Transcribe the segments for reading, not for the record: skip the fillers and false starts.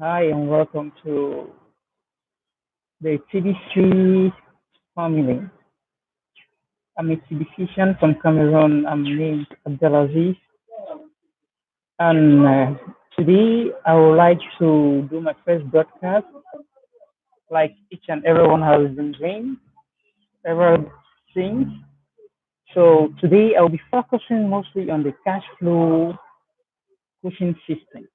Hi and welcome to the TBC family. I'm a TBCan from Cameroon. I'm named Abdelaziz, and today I would like to do my first broadcast, like each and everyone has been doing ever since. So today I'll be focusing mostly on the cash flow coaching system.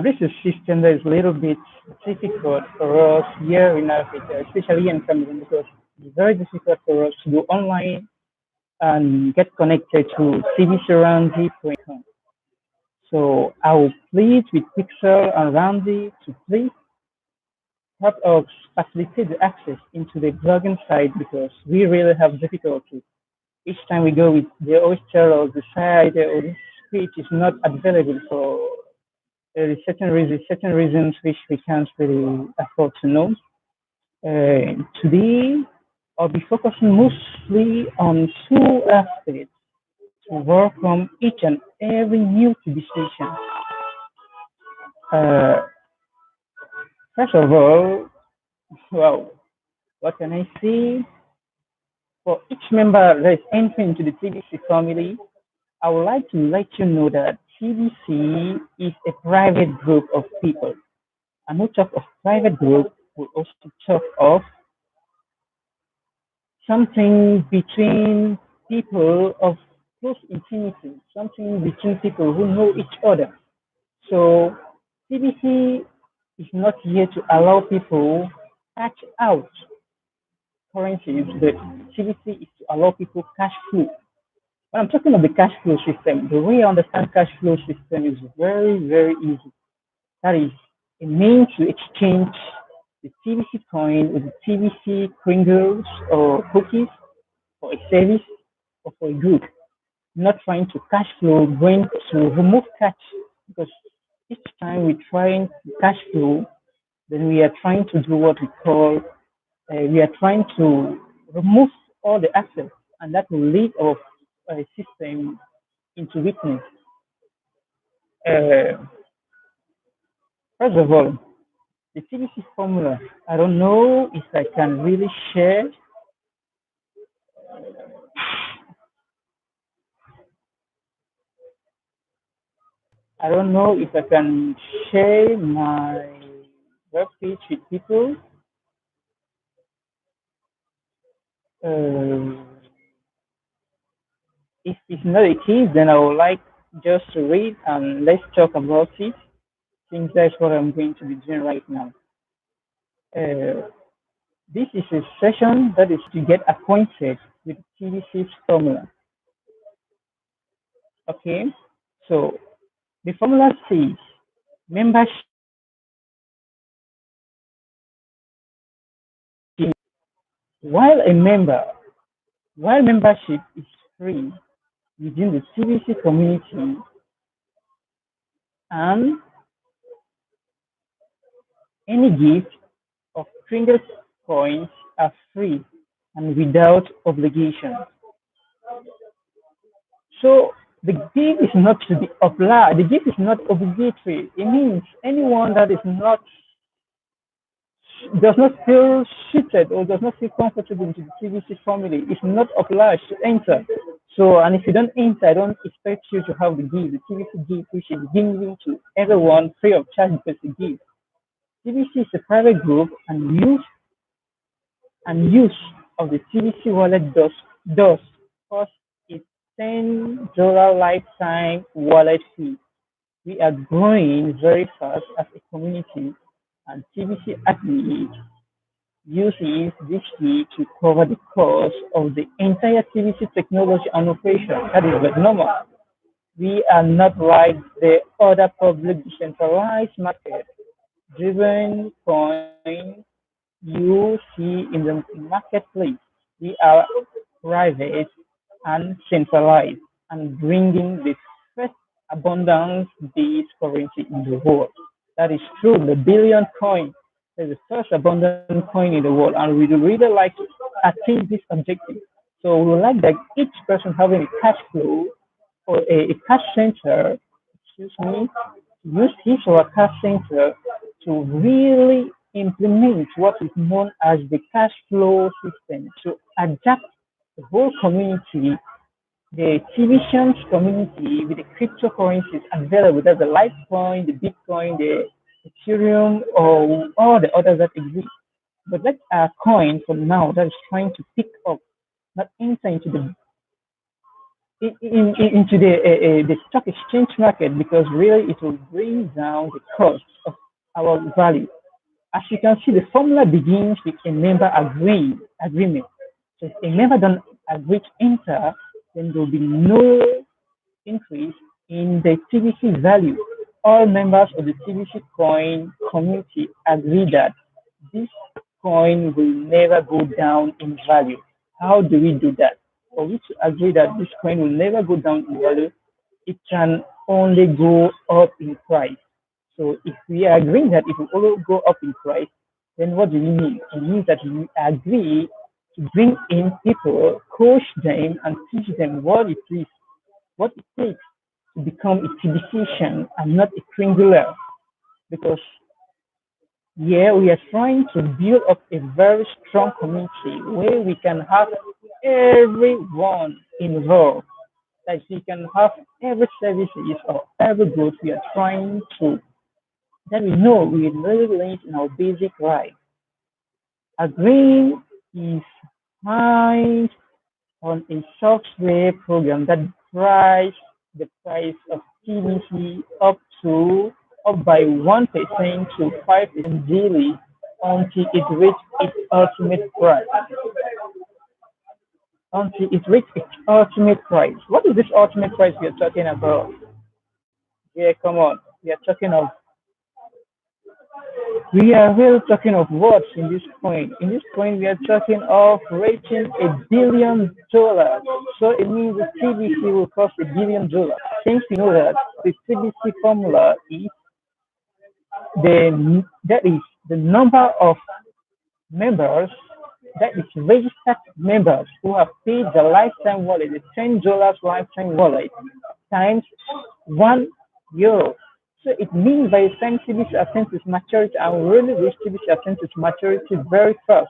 This is a system that is a little bit difficult for us here in Africa, especially in Cameroon, because it's very difficult for us to do online and get connected to CBC Randy for income. So I will plead with Pixel and Randy to please help us facilitate the access into the blogging site because we really have difficulty. Each time we go, they always tell us the site or this page is not available for certain reasons which we can't really afford to know. Today, I'll be focusing mostly on two aspects to welcome each and every new TV station. Uh, First of all, well, what can I say? For each member that is entering into the TBC family, I would like to let you know that TBC is a private group of people. And we talk of private group, we also talk of something between people of close intimacy, something between people who know each other. So CBC is not here to allow people cash out currencies, but CBC is to allow people cash flow. When I'm talking of the cash flow system, the way I understand cash flow system is very, very easy. That is, it means to exchange the TBC coin with the TBC kringles or cookies for a service or for a good, not trying to cash flow, going to remove cash because each time we're trying to cash flow, then we are trying to do what we call, we are trying to remove all the assets, and that will lead our system into weakness. Uh, First of all, the CBC formula, I don't know if I can really share. I don't know if I can share my web page with people. Uh, if it's not the case, then I would like just to read and let's talk about it, since that's what I'm going to be doing right now. Uh, this is a session that is to get acquainted with TVC's formula. Okay, so the formula says membership, while a member, while membership is free within the CVC community, and any gift of Pringles coins are free and without obligation. So the gift is not to be applied. The gift is not obligatory. It means anyone that is not does not feel suited or does not feel comfortable into the TVC family is not obliged to enter. So, and if you don't enter, I don't expect you to have the gift, the TVC gift, which is given to everyone free of charge because the gift. TVC is a private group, and use of the TVC wallet does cost a $10 lifetime wallet fee. We are growing very fast as a community, and TVC admits uses this fee to cover the cost of the entire TVC technology and operation. That is but normal. We are not like the other public decentralized market driven coin you see in the marketplace. We are private and centralized and bringing the first abundance-based currency in the world. That is true. The billion coin is the first abundant coin in the world, and we would really like to attain this objective. So we would like that each person having a cash flow or a cash center, excuse me, use his or her center to really implement what is known as the cash flow system to adapt the whole community, the Tunisian community with the cryptocurrencies available, that's the Litecoin, the Bitcoin, the Ethereum, or all the others that exist. But let our coin for now that is trying to pick up, not enter into the into the stock exchange market because really it will bring down the cost of our value. As you can see, the formula begins with a member agreement. So if a member don't agree to enter, then there will be no increase in the TBC value. All members of the TBC coin community agree that this coin will never go down in value. How do we do that? For we to agree that this coin will never go down in value, it can only go up in price. So if we are agreeing that it will only go up in price, then what do we mean? It means that we agree to bring in people, coach them, and teach them what it takes to become a physician and not a triangular. Because yeah, we are trying to build up a very strong community where we can have everyone involved. Like we can have every services or every goods we are trying to that we know we really live in our basic right. Agreeing is fine on a software program that price the price of TBC up by 1% to 5% daily until it reaches its ultimate price. Until it reaches its ultimate price. What is this ultimate price we are talking about? Yeah, come on. We are really talking of what in this point? In this point, we are talking of reaching $1 billion. So it means the CBC will cost $1 billion. Since we know that the CBC formula is that is the number of members that is registered members who have paid the lifetime wallet, the $10 lifetime wallet times €1. So it means by the time CBC attains its maturity and really reach CBC attains its maturity very fast.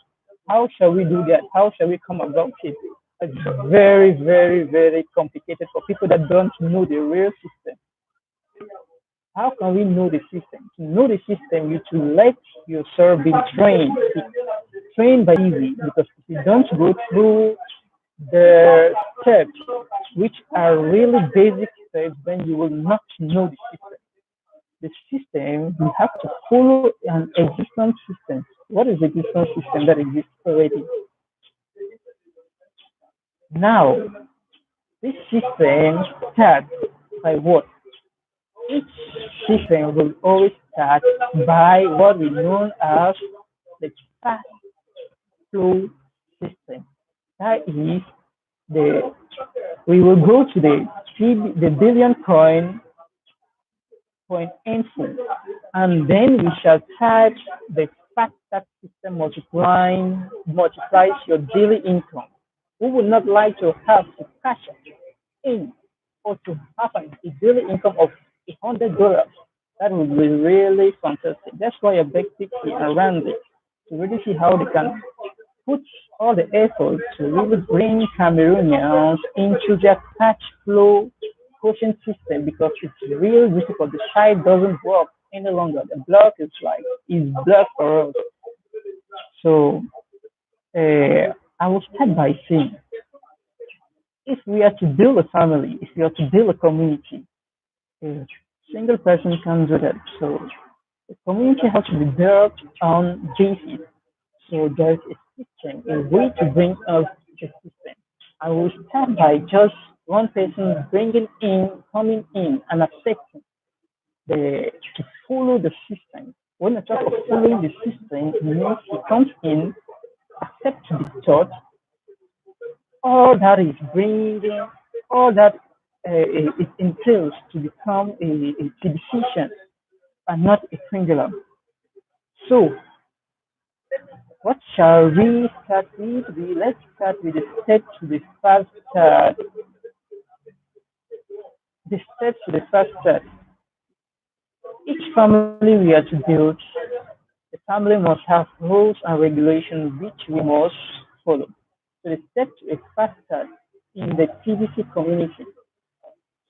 How shall we do that? How shall we come about it? It's very, very, very complicated for people that don't know the real system. How can we know the system? To know the system, you to let yourself be trained. Be trained by easy because if you don't go through the steps, which are really basic steps, then you will not know the system. The system, you have to follow an existing system. What is the existing system that exists already? Now, this system starts by what? Each system will always start by what we know as the fast flow system. That is the we will go to the billion coin info, and then we shall type the fact that system multiplies your daily income. Who would not like to have to cash in or to have a daily income of $100? That would be really fantastic. That's why I beg people around it to really see how they can put all the effort to really bring Cameroonians into their cash flow coaching system because it's real difficult. The site doesn't work any longer. The block is blocked for us. So I will start by saying if we are to build a family, if we are to build a community, a single person can't do that. So the community has to be built on basis. So there's a system, a way to bring up the system. I will start by just one person coming in, and accepting to follow the system. When I talk of following the system, it means he comes in, accepts the thought, all that is bringing, all that it entails to become a physician and not a singular. So what shall we start with? Let's start with the step to the first the steps to the first step. Each family we are to build, the family must have rules and regulations which we must follow. So the step to a fast start in the TBC community.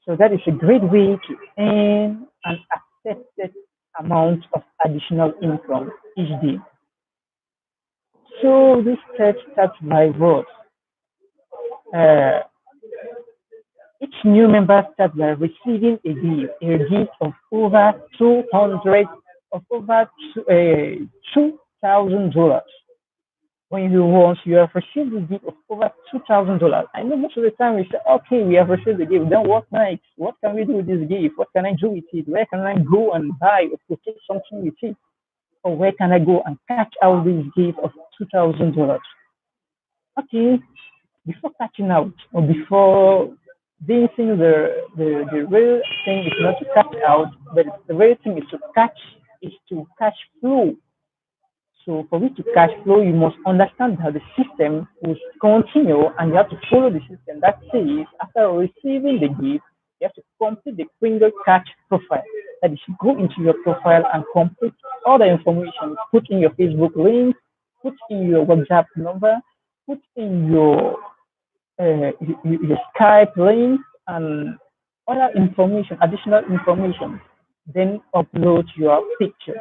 So that is a great way to earn an accepted amount of additional income each day. So this step starts by what? Uh, each new member starts by receiving a gift of over 200 of over $2,000. When you once you have received a gift of over $2,000, I know most of the time we say, okay, we have received the gift. Then what next? What can we do with this gift? What can I do with it? Where can I go and buy or purchase something with it? Or where can I go and catch out this gift of $2,000? Okay, before catching out or before they think the real thing is not to catch out, but the real thing is to catch flow. So for you to cash flow, you must understand how the system will continue and you have to follow the system. That says after receiving the gift, you have to complete the Pringle catch profile. That is, go into your profile and complete all the information. Put in your Facebook link, put in your WhatsApp number, put in your Skype link and other information, additional information. Then upload your picture.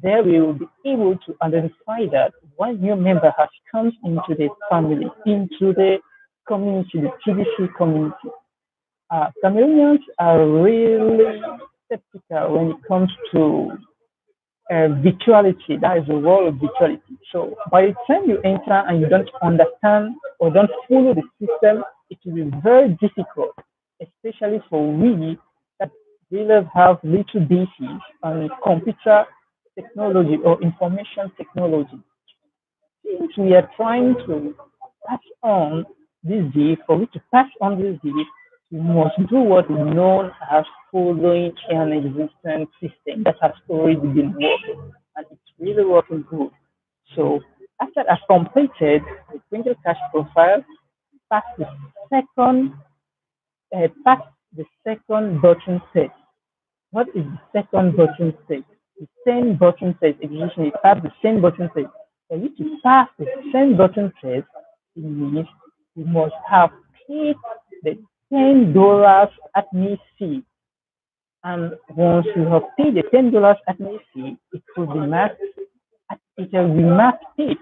There we will be able to identify that one new member has come into the family, into the community, the TBC community. Cameroonians are really skeptical when it comes to virtuality. That is the world of virtuality. So by the time you enter and you don't understand or don't follow the system, it will be very difficult, especially for we that really have little basis on computer technology or information technology. Since we are trying to pass on this gift, for we to pass on this gift, we must do what is known as following an existing system that has already been working, and it's really working good. So after I've completed the Twinkle Cash profile, pass the second, pass the second button set. What is the second button set? The same button set execution is pass the same button set. For you to pass the same button set, it means you must have paid the $10 admin fee. And once you have paid the $10 admin fee, it will be marked paid.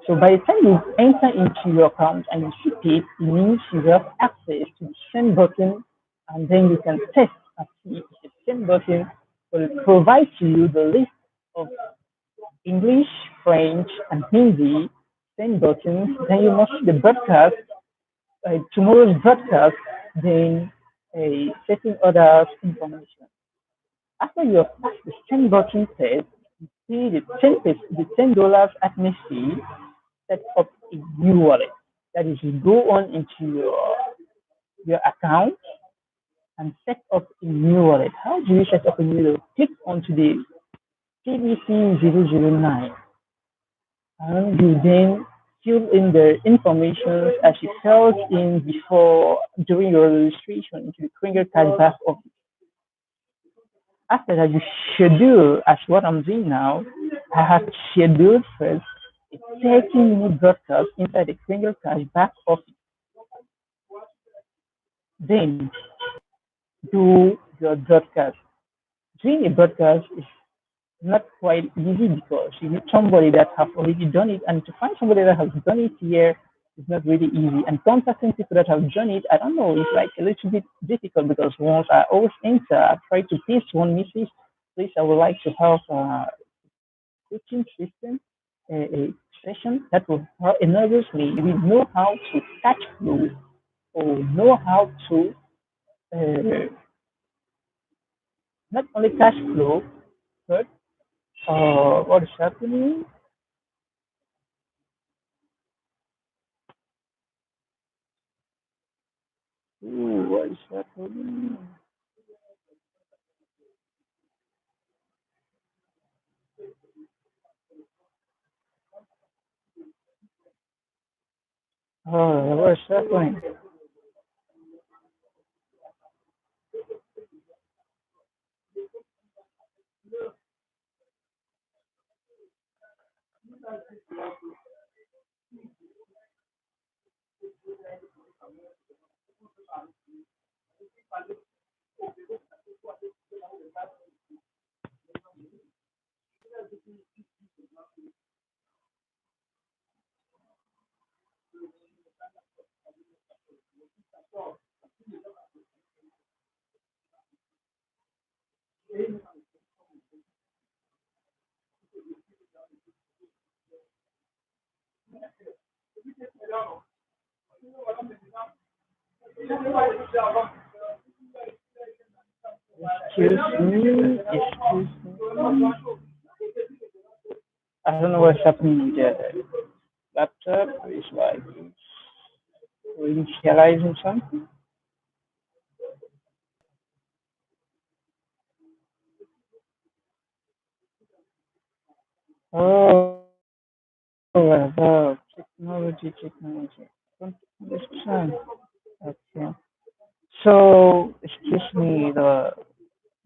So by the time you enter into your account and you see paid, it means you have access to the same button and then you can test and see if the same button will provide to you the list of English, French, and Hindi same buttons. Then you must see the broadcast, tomorrow's broadcast, then certain other information. After you have passed the same button test, you see the $10 admin fee, set up a new wallet. That is, you go on into your account and set up a new wallet. How do you set up a new wallet? Click onto the TBC 009 and you then fill in the information as you filled in before during your registration into the Kringer cashback office. After that, you schedule as what I'm doing now. I have scheduled first a 30-minute broadcast inside the Kringer cashback office. Then do your broadcast. Doing a broadcast is not quite easy because you need somebody that have already done it, and to find somebody that has done it here is not really easy. And contacting people that have done it, I don't know, it's like a little bit difficult because once I always enter, I try to paste one message. Please, I would like to have a coaching system, a session that will enables me we know how to catch flow or know how to uh, not only cash flow, but what is happening? Ooh, what is happening? Oh, what is happening? Excuse me. I don't know what's happening with the laptop. It's like initializing something. Oh, about technology. Don't understand. Okay. So, excuse me, the